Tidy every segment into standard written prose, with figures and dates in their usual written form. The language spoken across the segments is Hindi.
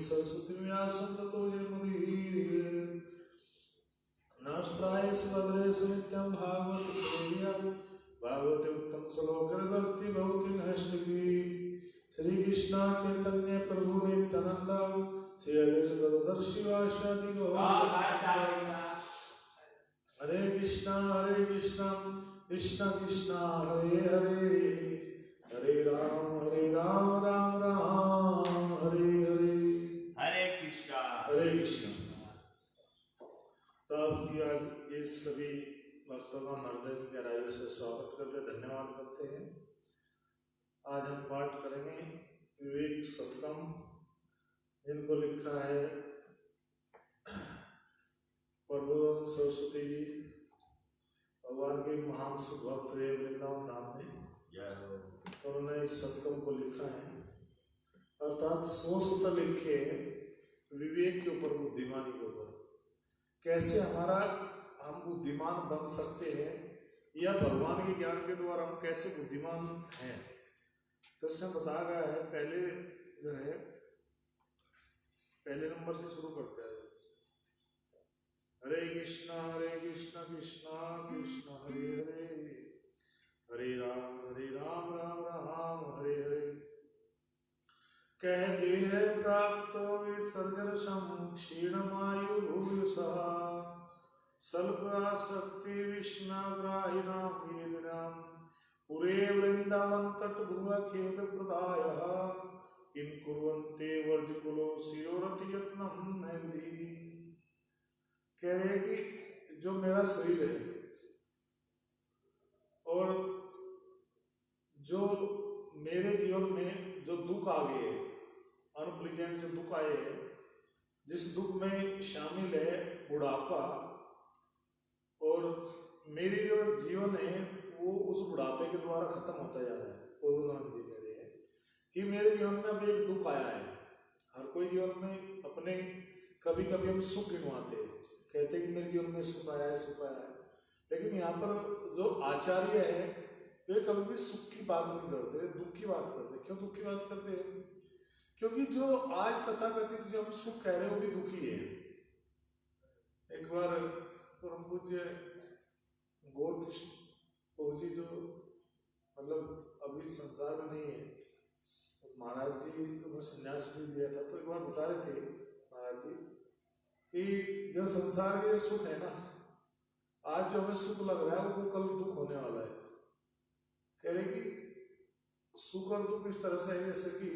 सरस्वती व्यासं ततो जयमुदीरये नास्त्रायस भद्रेश नित्यं भागवत सेव्यं भागवते उत्तम श्लोक भक्ति भक्ति नैष्ठिकी श्री कृष्ण चैतन्य प्रभु नित्यानंद श्री अद्वैत गदाधर शिवासादि गौर हरे कृष्ण कृष्ण कृष्ण हरे हरे हरे राम राम राम हरे हरे हरे कृष्ण। तो आपकी आज ये सभी भक्तों का हृदय की गहराइयों से स्वागत करके धन्यवाद करते हैं। आज हम पाठ करेंगे विवेक सतकम, जिनको लिखा है प्रबोधन सरस्वती जी, भगवान के महान सुभक्त हुए वृंदावन धाम में। तो उन्होंने इस सतकम को लिखा है। अर्थात 100 सूत्र लिखे विवेक के ऊपर, बुद्धिमानी के ऊपर, कैसे हम बुद्धिमान बन सकते हैं या भगवान के ज्ञान के द्वारा हम कैसे बुद्धिमान हैं। तो इसमें बताया गया है, पहले जो है पहले नंबर से शुरू करते हैं। हरे कृष्णा कृष्णा कृष्णा हरे हरे, हरे राम राम राम हरे हरे। कह देह प्राप्त विसर्जन क्षीणमायु भूयसः, स्वल्पासक्ति विष्णाग्राहिणां वेदिनां, पुरे वृंदावन तटभुवखेद प्रदायः, किं कुर्वन्ते वर्जकुलो शिरोरति यत्नं नैवधि। कह रहे कि जो मेरा शरीर है और जो मेरे जीवन में जो दुख आ गए, अनप्लीजेंट जो दुख आए हैं, जिस दुख में शामिल है बुढ़ापा, और मेरी जो जीवन है वो उस बुढ़ापे के द्वारा खत्म होता जा रहा है। पूर्णानंद जी कह रहे हैं कि मेरे जीवन में अब एक दुख आया है। हर कोई जीवन में अपने कभी कभी हम सुख गिनवाते हैं, कहते हैं कि मेरे जीवन में सुख आया है, सुख आया है, लेकिन यहाँ पर जो आचार्य है वे कभी भी सुख की बात नहीं करते, दुख की बात करते। क्यों दुख की बात करते हैं? क्योंकि जो आज तथाकथित जो हम सुख कह रहे हैं वो भी दुखी है। एक बार परम पूज्य गौर कृष्ण पहुंची, जो मतलब अभी संसार में नहीं है, तो महाराज जी को संन्यास भी दिया था, तो एक बार बता रहे थे महाराज जी कि जो संसार के सुख है ना, आज जो हमें सुख लग रहा है वो कल दुख होने वाला है। कह रहे कि सुख और दुख इस तरह से है जैसे कि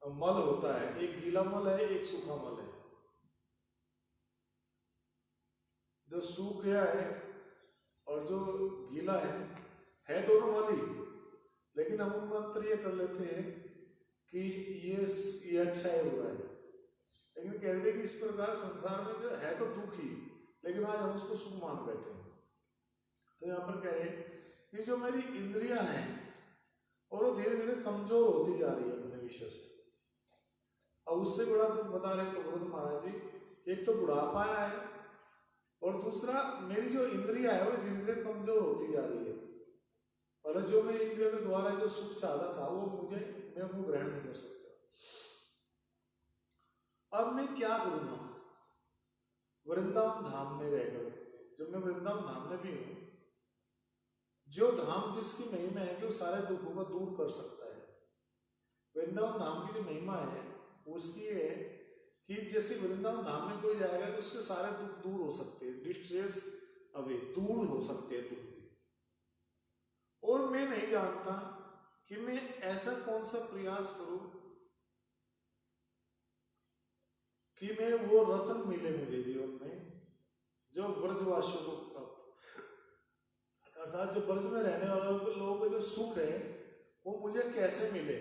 मल होता है, एक गीला मल है, एक सूखा मल है। जो सूख गया है और जो गीला है दोनों मल ही, लेकिन हम अंतर ये कर लेते हैं कि ये अच्छा है बुरा है। लेकिन कहते हैं कि इस प्रकार संसार में जो है तो दुख ही, लेकिन आज हम उसको सुख मान बैठे हैं। तो यहाँ पर कह रहे कि जो मेरी इंद्रियां हैं और वो धीरे धीरे कमजोर होती जा रही है अपने विषय से। अब उससे बड़ा दुख बता रहे प्रबोधन महाराज जी, एक तो बुढ़ापा आया है और दूसरा मेरी जो इंद्रिया है वो धीरे धीरे कमजोर होती जा रही है। और जो मैं इंद्रियों के द्वारा जो सुख चाहता था वो मैं वो ग्रहण नहीं कर सकता। अब मैं क्या करूंगा? वृंदावन धाम में रहकर, जब मैं वृंदावन धाम में भी हूं, जो धाम जिसकी महिमा है कि वो सारे दुखों को दूर कर सकता है। वृंदावन धाम की जो महिमा है उसकी है कि जैसे वृंदावन धाम में कोई जाएगा तो उसके सारे दुख दूर हो सकते हैं, डिस्ट्रेस अवे दूर हो सकते हैं दुख। और मैं नहीं जानता कि मैं ऐसा कौन सा प्रयास करूं कि मैं वो रत्न मिले मुझे जीवन में जो ब्रजवासियों को प्राप्त, अर्थात जो ब्रज में रहने वाले लोगों को जो सुख है वो मुझे कैसे मिले,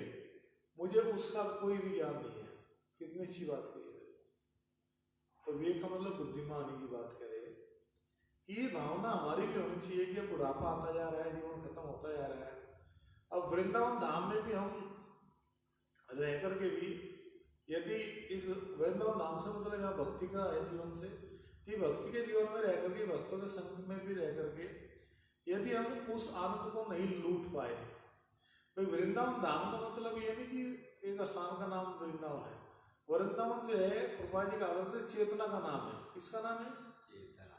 मुझे उसका कोई भी ज्ञान नहीं है। कितनी अच्छी बात कही है। तो विवेक का मतलब बुद्धिमानी की बात करें कि ये भावना हमारी भी होनी चाहिए कि बुढ़ापा आता जा रहा है, जीवन खत्म होता जा रहा है। अब वृंदावन धाम में भी हम रह करके भी यदि इस वृंदावन धाम से मतलब यहाँ भक्ति का है जीवन से, कि भक्ति के जीवन में रह करके, भक्तों के संग में भी रह करके यदि हम उस आनंद को नहीं लूट पाए, तो वृंदावन धाम का मतलब ये नहीं कि एक स्थान का नाम वृंदावन है। वृंदावन जो है प्रभुपाद जी का चेतना का नाम है। किसका नाम है?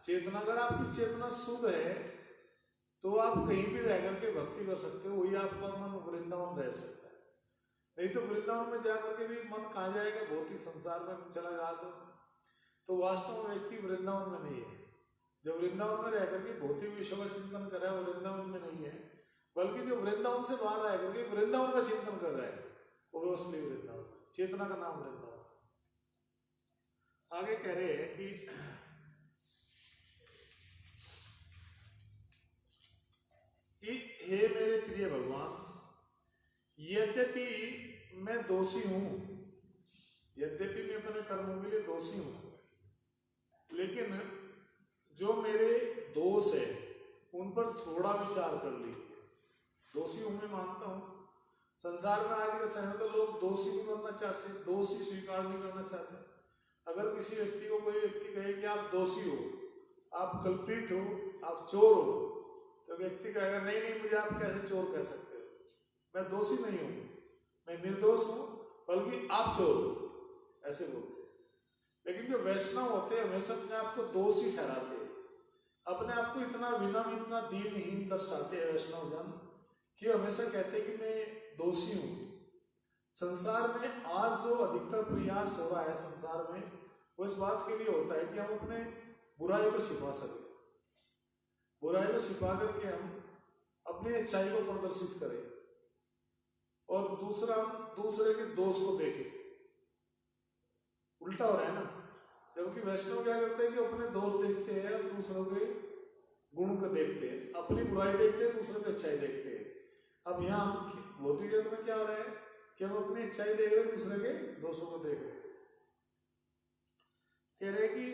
चेतना। अगर आपकी चेतना शुद्ध है तो आप कहीं भी रह करके भक्ति कर सकते हो, वही आपका मन वृंदावन रह सकता है। नहीं तो वृंदावन में जाकर के भी मन कहाँ जाएगा, भौतिक संसार में चला जा तो वास्तव में व्यक्ति वृंदावन में नहीं है। जो वृंदावन में रह करके भौतिक विषयों का चिंतन कर रहा है वो वृंदावन में नहीं है, बल्कि जो वृंदावन से बाहर रह करके वृंदावन का चिंतन कर रहा है वो असली वृंदावन, चेतना का नाम वृंदावन। आगे कह रहे हैं कि हे मेरे प्रिय भगवान, यद्यपि मैं दोषी हूं, यद्यपि मैं अपने कर्मों के लिए दोषी हूं, लेकिन जो मेरे दोष है उन पर थोड़ा विचार कर लीजिए। दोषी हूं मैं मानता हूं, संसार में आज के समय में तो लोग दोष ही नहीं बनना चाहते, दोष ही स्वीकार नहीं करना चाहते। अगर किसी व्यक्ति को कोई व्यक्ति कहे कि आप दोषी हो, आप कल्प्रिट हो, आप चोर हो, तो व्यक्ति कहेगा नहीं नहीं, मुझे आप कैसे चोर कह सकते हो, मैं दोषी नहीं हूं, मैं निर्दोष हूं, बल्कि आप चोर हो, ऐसे बोलते हैं। लेकिन जो वैष्णव होते हैं हमेशा अपने आप को दोषी ठहराते हैं, अपने आप को इतना विनम्र, इतना दीनहीन दर्शाते हैं वैष्णव जन कि हमेशा कहते हैं कि मैं दोषी हूं। संसार में आज जो अधिकतर प्रयास हो रहा है संसार में, वो इस बात के लिए होता है कि हम अपने बुराई को छिपा सकें, बुराई को छिपा करके हम अपनी अच्छाई को प्रदर्शित करें, और दूसरा दूसरे के दोष को देखें। उल्टा हो रहा है ना, जबकि वैष्णव क्या करते हैं कि अपने दोष देखते हैं और दूसरों के गुण को देखते हैं, अपनी बुराई देखते हैं, दूसरों की अच्छाई देखते हैं। अब यहाँ भौतिक जगत में क्या हो रहा है कि हम अपनी अच्छाई देख रहे हैं, दूसरे के दोषों को देख रहे हैं। कह रहे कि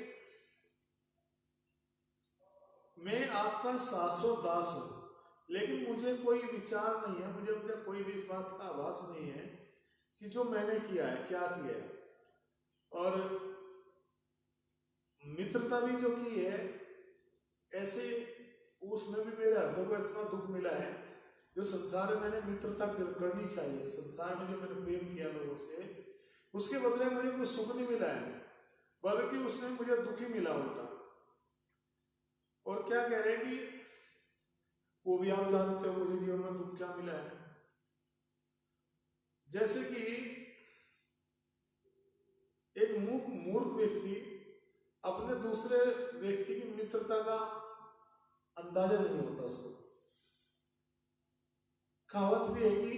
मैं आपका शाश्वत दास हूं, लेकिन मुझे कोई विचार नहीं है, मुझे कोई भी इस बात का आभास नहीं है कि जो मैंने किया है क्या किया है, और मित्रता भी जो की है ऐसे उसमें भी मेरे हृदय को इतना दुख मिला है। जो संसार में मैंने मित्रता करनी चाहिए, संसार में जो मैंने प्रेम किया लोगों से, उसके बदले मुझे कोई सुख नहीं मिला है, बल्कि उसमें मुझे दुखी मिला उल्टा। और क्या कह रहे हैं कि वो भी आप जानते हो मुझे जीवन में दुख क्या मिला है। जैसे कि एक मूर्ख व्यक्ति अपने दूसरे व्यक्ति की मित्रता का अंदाजा नहीं होता उसको। कहावत भी है कि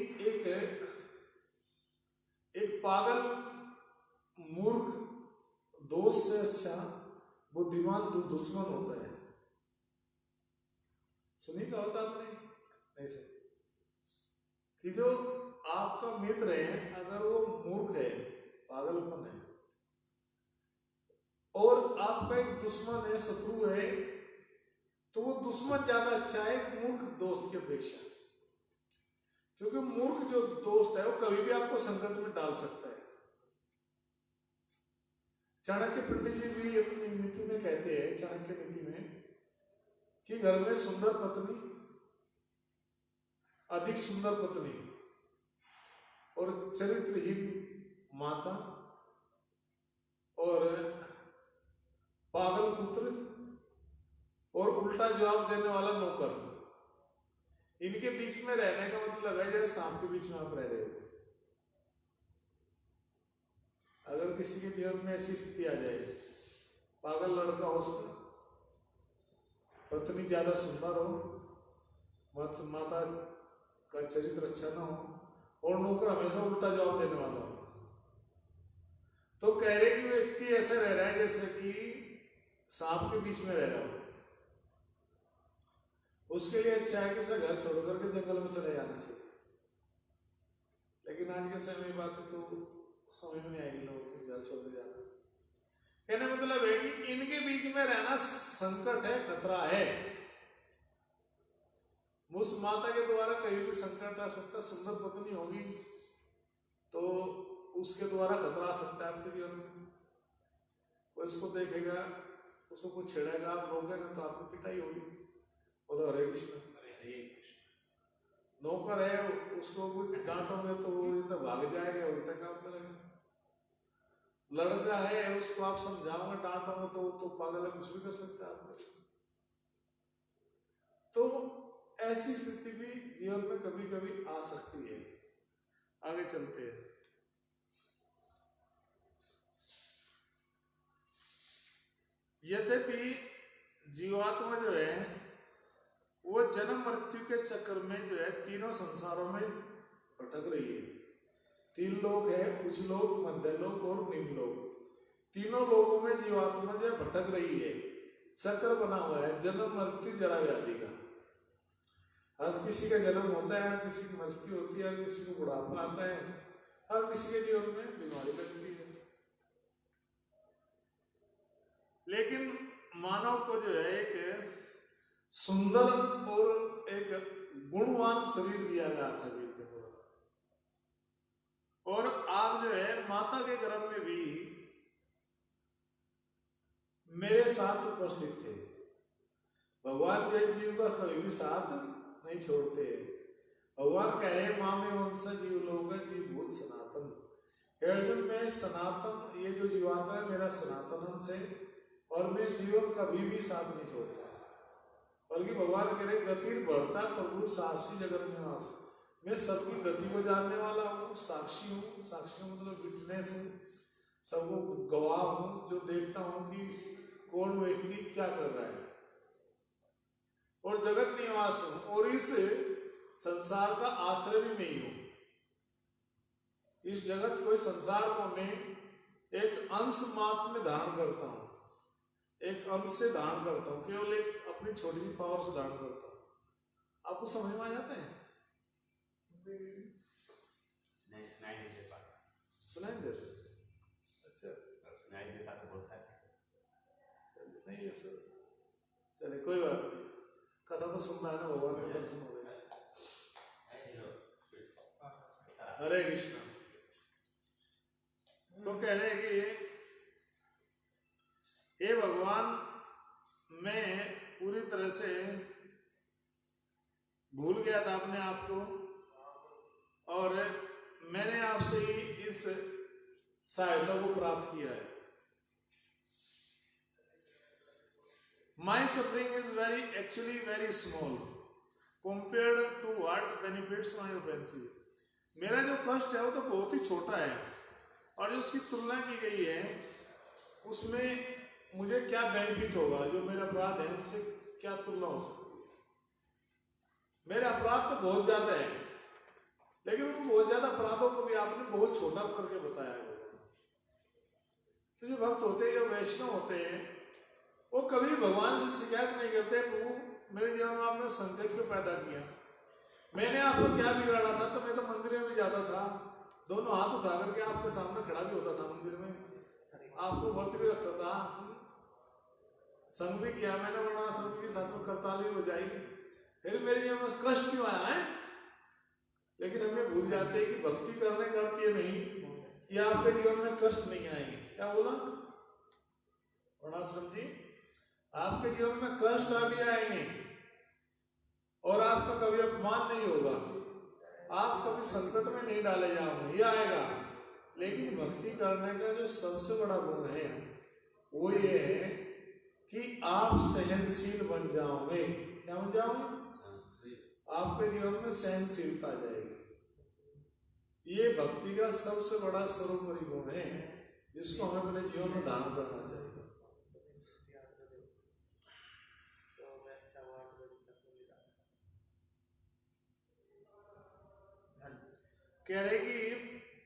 एक पागल मूर्ख दोस्त से अच्छा बुद्धिमान दुश्मन होता है। सुनी कहावत आपने? नहीं सुनी? कि जो आपका मित्र है अगर वो मूर्ख है, पागलपन है, और आपका एक दुश्मन है, शत्रु है, तो वो दुश्मन ज्यादा अच्छा है मूर्ख दोस्त की अपेक्षा। क्योंकि मूर्ख जो दोस्त है वो कभी भी आपको संकट में डाल सकता है। चाणक्य पंडित जी भी अपनी नीति में कहते हैं, चाणक्य नीति में, कि घर में सुंदर पत्नी, अधिक सुंदर पत्नी और चरित्रहीन माता और पागल पुत्र और उल्टा जवाब देने वाला नौकर, इनके बीच में रहने का मतलब है जैसे सांप के बीच में आप रह रहे हो। अगर किसी के जीवन में ऐसी स्थिति आ जाए, पागल लड़का हो, उसका पत्नी ज्यादा सुंदर हो, माता का चरित्र अच्छा ना हो, और नौकर हमेशा उल्टा जवाब देने वाला हो, तो कह रहे कि व्यक्ति ऐसा रह रहा है जैसे कि सांप के बीच में रह रहा हो। उसके लिए अच्छा है कि उसे घर छोड़ करके जंगल में चले जाना चाहिए। लेकिन आज के समय में बात तो समझ में नहीं आएगी लोगों के, घर छोड़ जाना। कहने मतलब है कि इनके बीच में रहना संकट है, खतरा है। उस माता के द्वारा कहीं भी संकट आ सकता, सुंदर पत्नी होगी तो उसके द्वारा खतरा आ सकता है आपके जीवन में। कोई उसको देखेगा, उसको कुछ छेड़ेगा, आप रोकेगा तो आपको पिटाई होगी। बोलो हरे कृष्ण, हरे कृष्ण। नौकर है, उसको कुछ डांटोगे तो वो इधर भाग जाएगा, उल्टा काम करेगा। लड़का है, उसको आप समझाओगे, डांटोगे तो पागल है, कुछ भी कर सकता है आपको। तो ऐसी स्थिति भी जीवन में कभी कभी आ सकती है। आगे चलते हैं। यद्यपि जीवात्मा जो है वो जन्म मृत्यु के चक्र में जो है तीनों संसारों में भटक रही है। तीन लोग है, उच्च लोक, मध्य लोक और निम्न लोक। तीनों लोगों में जीवात्मा जो है भटक रही है। चक्र बना हुआ है जन्म मृत्यु जरा व्याधि का। आज किसी का जन्म होता है, किसी की मृत्यु होती है, किसी को बुढ़ापा आता है, हर किसी के जीवन में बीमारी लगती है। लेकिन मानव को जो है एक सुंदर और एक गुणवान शरीर दिया गया था जीव के द्वारा। और आप जो है माता के गर्भ में भी मेरे साथ उपस्थित थे। भगवान जो है जीव का कभी भी साथ नहीं छोड़ते। भगवान कह रहे हैं माँ में वंश जीव लोग जीव भूत सनातन। हे अर्जुन, मैं सनातन, ये जो जीवात्मा है मेरा सनातन अंश है और मैं जीवन कभी भी साथ नहीं छोड़ता। बल्कि भगवान कह रहे गति बढ़ता प्रभु साक्षी जगत निवास। मैं सबकी गति को जानने वाला हूँ, साक्षी हूँ। साक्षी मतलब विटनेस हूँ, सबको गवाह हूँ, जो देखता हूँ कि कौन व्यक्ति क्या कर रहा है। और जगत निवास हूँ और इस संसार का आश्रय भी मैं ही हूँ। इस जगत को, संसार को मैं एक अंश मात्र में धारण करता हूँ, एक अंश से धारण करता हूँ, केवल एक अपनी छोटी सी पावर से धारण करता हूँ। आपको समझ में आ जाता है? नहीं, सुनाई नहीं दे पाता। सुनाई नहीं देता? अच्छा, सुनाई देता तो बोलता है। नहीं ये सर, चले कोई बात नहीं, कथा तो सुनना है ना, भगवान का दर्शन हो गया। हरे कृष्ण। तो कह रहे हैं कि हे भगवान, मैं पूरी तरह से भूल गया था अपने आप को और मैंने आपसे ही इस सहायता को प्राप्त किया है। My suffering is actually very small compared to what benefits my offense. मेरा जो कष्ट है वो तो बहुत ही छोटा है और जो उसकी तुलना की गई है उसमें मुझे क्या बेनिफिट होगा। जो मेरा अपराध है उससे क्या तुलना हो सकती है। मेरा अपराध तो बहुत ज्यादा है, लेकिन उन बहुत ज्यादा अपराधों को भी आपने बहुत छोटा करके बताया है। तो जो भक्त होते हैं, जो वैष्णव होते हैं, वो कभी भगवान से शिकायत नहीं करते, प्रभु मेरे जीवन में आपने संकट क्यों पैदा किया, मैंने आपको क्या बिगाड़ा था। तो मैं तो मंदिर में भी जाता था, दोनों हाथ उठा करके आपके सामने खड़ा भी होता था मंदिर में, आपको व्रत भी रखता था, संग भी किया मैंने, वर्णाश्रम के साथ में करताल भी बजाई, फिर मेरे जीवन में कष्ट क्यों आया है। लेकिन हमें भूल जाते हैं कि भक्ति करने करती है नहीं कि आपके जीवन में कष्ट नहीं आएंगे। क्या बोला वर्णाश्रम जी? आपके जीवन में कष्ट अभी आएंगे और आपका कभी अपमान नहीं होगा, आप कभी संकट में नहीं डाले जाओगे, ये आएगा। लेकिन भक्ति करने का जो सबसे बड़ा गुण है वो ये है कि आप सहनशील बन जाओगे। क्या बन जाओगे? आपके जीवन में सहनशीलता आ जाएगी। ये भक्ति का सबसे बड़ा सर्वोपरि गुण है जिसको हमें अपने जीवन में धारण करना चाहिए। कह रहे कि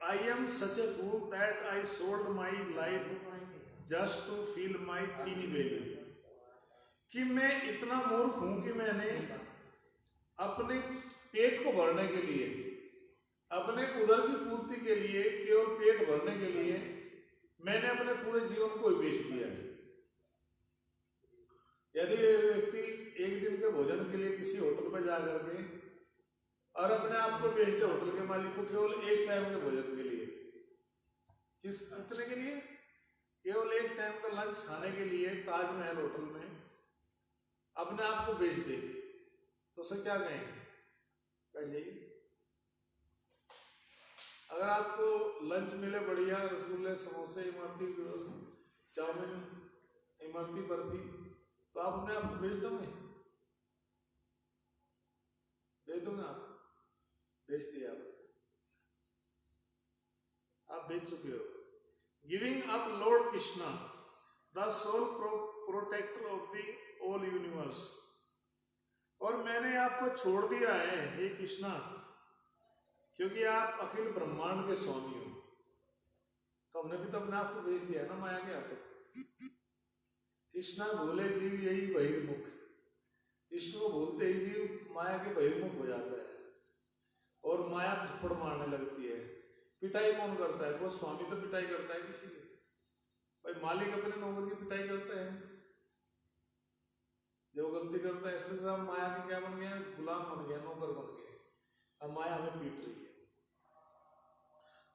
I am such a fool that I sold my life just to fill my tiny belly. कि मैं इतना मूर्ख हूं कि मैंने अपने पेट को भरने के लिए, अपने उदर की पूर्ति के लिए, केवल पेट भरने के लिए मैंने अपने पूरे जीवन को बेच दिया है। यदि व्यक्ति एक दिन के भोजन के लिए किसी होटल पर जाकर के और अपने आप को बेच दे होटल के मालिक को केवल एक टाइम के भोजन के लिए, कितने के लिए? केवल एक टाइम का लंच खाने के लिए ताजमहल होटल में अपने आप को बेच दे, तो उसे क्या कहेंगे? बैठ जाइए। अगर आपको लंच मिले बढ़िया, रसगुल्ले, समोसे, इमरती चाउमीन, इमरती बर्फी, तो आप अपने आप को बेच दोगे? बेच दोगे? आप बेच दिया, आप बेच चुके हो। Giving up lord Krishna the soul protector of the all universe. और मैंने आपको छोड़ दिया है हे कृष्णा, क्योंकि आप अखिल ब्रह्मांड के स्वामी हो। तो हमने भी तो अपने आप को बेच दिया ना माया के हाथों। कृष्णा भूले जीव यही बहिर्मुख। कृष्ण को भूलते ही जीव माया के बहिर्मुख हो जाता है और माया थप्पड़ मारने लगती है। पिटाई कौन करता है? वो स्वामी तो पिटाई करता है किसी की। भाई मालिक अपने नौकर की पिटाई करता है, जब गलती करता है इससे हम माया के क्या बन गया? गुलाम बन गया, नौकर बन गए। अब माया हमें पीट रही है।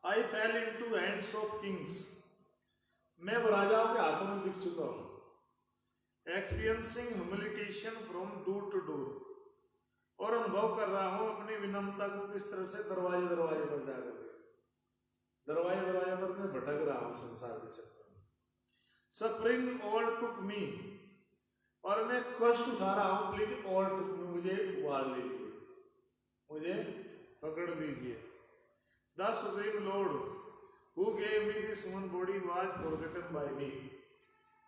I fell into hands of kings, मैं वो राजाओं के हाथों में बिक चुका हूं। Experiencing humiliation from door to door, और अनुभव कर रहा हूं अपनी विनम्रता को किस तरह से दरवाजे दरवाजे पर जाकर के, दरवाजे दरवाजे पर मैं भटक रहा हूं संसार के चक्कर में। सफरिंग ओवरटुक मी, और मैं कष्ट उठा रहा हूं, प्लीज ओवरटुक मी, मुझे उबार लीजिए, मुझे पकड़ लीजिए। The supreme lord who gave me this human body was forgotten by me,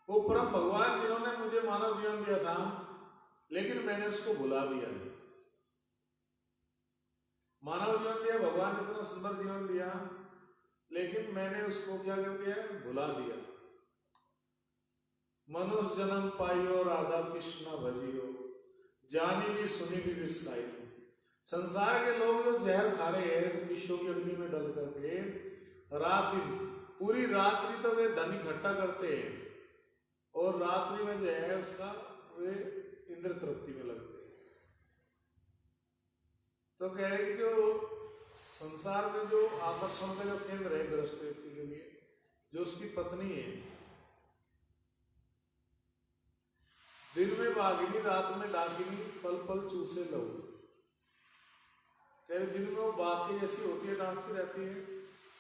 वो परम भगवान जिन्होंने मुझे मानव जीवन दिया था, लेकिन मैंने उसको भुला दिया। मानव जीवन दिया, भगवान ने इतना सुंदर जीवन दिया, लेकिन मैंने उसको क्या कर दिया, भुला दिया। मनुष्य जन्म पाइयो राधा कृष्ण भजियो, जानी भी सुनी भी विस्ताई। संसार के लोग जो जहर खा रहे हैं विश्व की अग्नि में डल करके, रात दिन पूरी रात्रि तो वे धन इकट्ठा करते हैं, और रात्रि में जो है उसका वे इंद्र तृप्ति में लगते हैं। तो कह रहे कि जो संसार में जो आकर्षण का जो केंद्र है गृहस्थ व्यक्ति के लिए, जो उसकी पत्नी है, दिन में बाघिनी रात में डाकिनी, पल पल चूसे लहू। कह रहे दिन में वो बाघ की जैसी होती है, डांटती रहती है,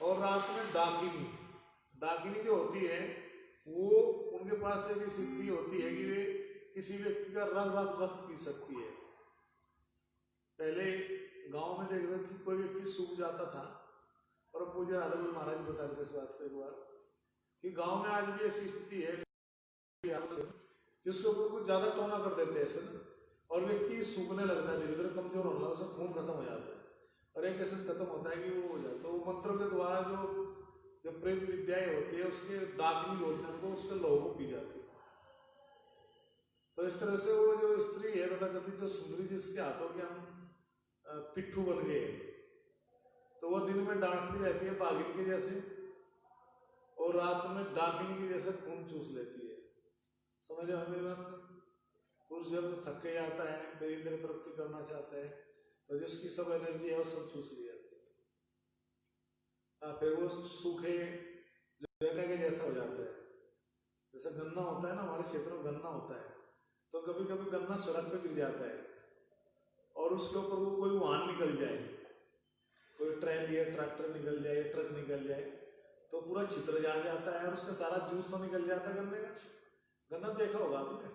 और रात में डाकिनी, डाकिनी जो होती है वो उनके पास एक सिद्धि होती है कि वे किसी व्यक्ति का रक्त पी सकती है। पहले गांव में देख रहे कि कोई व्यक्ति सूख जाता था, और पूज्य राधा गुरु महाराज बता रहे थे इस बात को एक बार, कि गांव में आज भी ऐसी स्थिति है कि उसके ऊपर कुछ ज्यादा टोना कर देते हैं ऐसे, और व्यक्ति सूखने लगता है, धीरे धीरे कमजोर होने लगता है, उसका खून खत्म हो जाता है, और एक ऐसे खत्म होता है कि वो हो जाता है। तो वो मंत्रों के द्वारा जो प्रेत विद्याएं होती है, उसके डाकिनी बोलते हैं उनको, उसके लोगों को पी जाती है। तो इस तरह से वो जो स्त्री है तथाकथित जो सुंदरी, जिसके हाथों के हम पिट्ठू बन गए, तो वो दिन में डांटती रहती है बाघिन के जैसे, और रात में डाकिनी के जैसे खून चूस लेती है। समझ रहे हो मेरी बात? पुरुष जब तो थक के आता है, फिर इंद्र तृप्ति करना चाहता है, तो जिसकी सब एनर्जी है वो सब चूस ली जाती है। फिर वो सूखे गन्ने के जैसा हो जाता है। जैसे गन्ना होता है ना, हमारे क्षेत्र में गन्ना होता है, तो कभी कभी गन्ना सड़क पे गिर जाता है, और उसके ऊपर वो कोई वाहन निकल जाए, कोई ट्रेन या ट्रैक्टर निकल जाए, ट्रक निकल जाए, तो पूरा छितर जा जाता है, और उसका सारा जूस तो निकल जाता है गन्ने का। गन्ना देखा होगा आपने,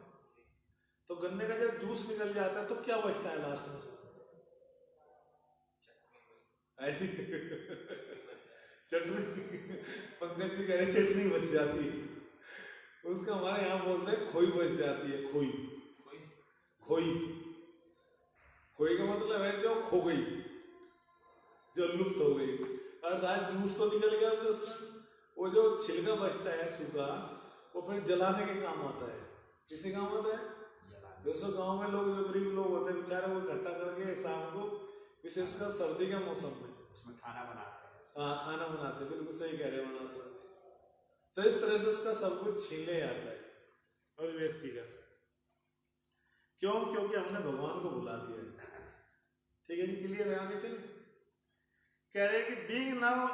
तो गन्ने का जब जूस निकल जाता है तो क्या बचता है लास्ट में? चटनी। पंकज जी कह रहे चटनी बच जाती है, उसका हमारे यहाँ बोलते हैं खोई बच जाती है। खोई, खोई, खोई का मतलब है जो खो गई, जो लुप्त हो गई, अर्थात जूस तो निकल गया उसका, वो जो छिलका बचता है सूखा, वो फिर जलाने के काम आता है। किसी काम आता है? दोस्तों गांव में लोग जो गरीब लोग होते हैं बेचारे, वो इकट्ठा करके शाम को, विशेषकर सर्दी के मौसम में, उसमें खाना बनाते हैं। हाँ, खाना बनाते हैं, बिल्कुल सही कह रहे हो सर। तो इस तरह से उसका सब कुछ छीन ले जाता है और व्यक्ति का, क्यों? क्योंकि हमने भगवान को भुला दिया है। ठीक है जी, क्लियर है? आगे चले। कह रहे कि being now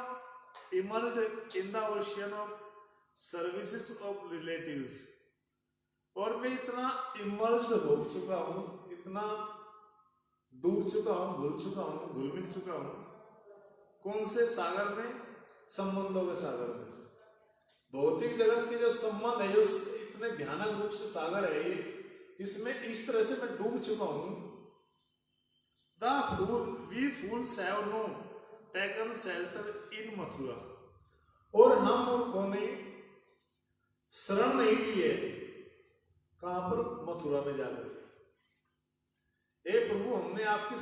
immersed in the ocean of services of relatives, और मैं इतना इमर्स्ड हो चुका हूं, इतना डूब चुका हूं, भूल चुका हूं, घुल मिल चुका हूं, कौन से सागर में? संबंधों के सागर में। भौतिक जगत के जो संबंध है, जो इतने भयानक रूप से सागर है, इसमें इस तरह से मैं डूब चुका हूं। The fool, we fools have no taken shelter in Mathura, और हम मूर्खों ने शरण नहीं ली है, कहां पर? मथुरा में जाकर। हे प्रभु, हमने आपकी